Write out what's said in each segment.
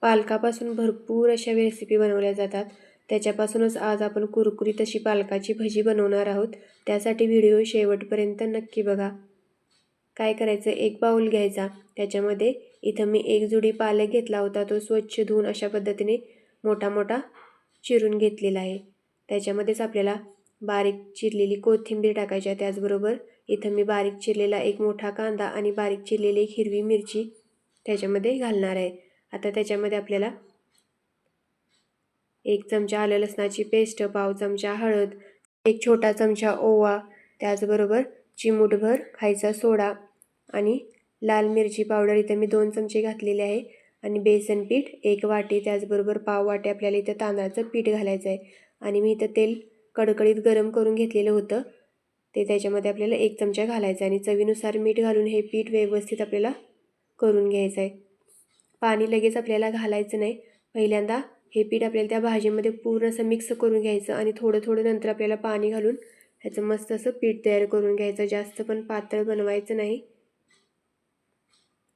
पालकापासून भरपूर अशा रेसिपी बनवल्या जातात. त्याच्यापासूनच आज आपण कुरकुरीत अशी पालकाची भजी बनवणार आहोत. त्यासाठी व्हिडिओ शेवटपर्यंत नक्की बघा. काय करायचं, एक बाउल घ्यायचा. त्याच्यामध्ये इथं मी एक जुडी पालक घेतला होता. तो स्वच्छ धुवून अशा पद्धतीने मोठा मोठा चिरून घेतलेला आहे. त्याच्यामध्येच आपल्याला बारीक चिरलेली कोथिंबीर टाकायची आहे. त्याचबरोबर इथं मी बारीक चिरलेला एक मोठा कांदा आणि बारीक चिरलेली एक हिरवी मिरची त्याच्यामध्ये घालणार आहे. आता त्याच्यामध्ये आपल्याला 1 चमचा आलं लसणाची पेस्ट, पाव चमचा हळद, 1 छोटा चमचा ओवा, त्याचबरोबर चिमूटभर खायचा सोडा आणि लाल मिरची पावडर इथं मी 2 चमचे घातलेले आहे आणि बेसन पीठ 1 वाटी, त्याचबरोबर पाव वाटी आपल्याला इथं तांदळाचं पीठ घालायचं आहे. आणि मी इथं तेल कडकडीत गरम करून घेतलेलं होतं, ते त्याच्यामध्ये आपल्याला 1 चमचा घालायचं आहे आणि चवीनुसार मीठ घालून हे पीठ व्यवस्थित आपल्याला करून घ्यायचं आहे. पाणी लगेच आपल्याला घालायचं नाही. पहिल्यांदा हे पीठ आपल्याला त्या भाजीमध्ये पूर्ण असं मिक्स करून घ्यायचं आणि थोडं थोडं नंतर आपल्याला पाणी घालून ह्याचं मस्त असं पीठ तयार करून घ्यायचं. जास्त पण पातळ बनवायचं नाही.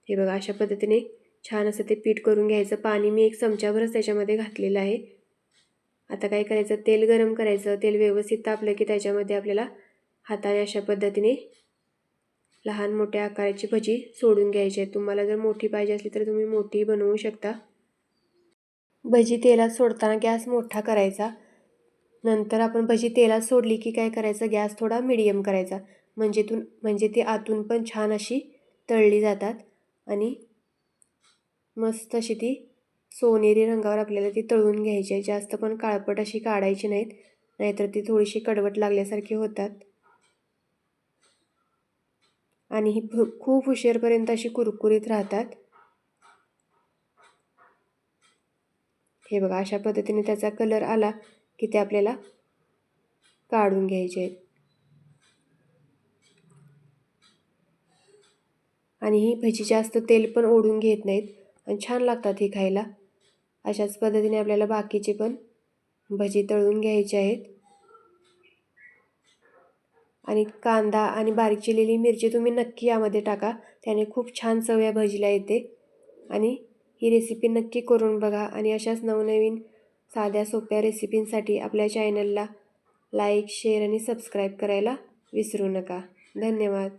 हे बघा, अशा पद्धतीने छान असं ते पीठ करून घ्यायचं. पाणी मी 1 चमचाभरच त्याच्यामध्ये घातलेलं आहे. आता काय करायचं, तेल गरम करायचं. तेल व्यवस्थित तापलं की त्याच्यामध्ये आपल्याला हाताने अशा पद्धतीने लहान मोठ्या आकाराची भजी सोडून घ्यायची आहे. तुम्हाला जर मोठी पाहिजे असली तर तुम्ही मोठी बनवू शकता. भजी तेलात सोडताना गॅस मोठा करायचा. नंतर आपण भजी तेलात सोडली की काय करायचं, गॅस थोडा मिडियम करायचा. म्हणजे ती आतून पण छान अशी तळली जातात आणि मस्त अशी ती सोनेरी रंगावर आपल्याला ती तळून घ्यायची आहे. जास्त पण काळपट अशी काढायची नाहीत, नाहीतर ती थोडीशी कडवट लागल्यासारखी होतात. आणि ही खूप उशीरपर्यंत अशी कुरकुरीत राहतात. हे बघा, अशा पद्धतीने त्याचा कलर आला की ते आपल्याला काढून घ्यायचे आहेत. आणि ही भजी जास्त तेल पण ओढून घेत नाहीत आणि छान लागतात ही खायला. अशाच पद्धतीने आपल्याला बाकीचे पण भजी तळून घ्यायचे आहेत. आणि कांदा आणि बारीक चिरलेली मिरची तुम्ही नक्की यामध्ये टाका, त्याने खूप छान चव या भजीला येते. आणि ही रेसिपी नक्की करून बघा आणि अशाच नवनवीन साध्या सोप्या रेसिपींसाठी आपल्या चॅनलला लाईक, शेअर आणि सबस्क्राईब करायला विसरू नका. धन्यवाद.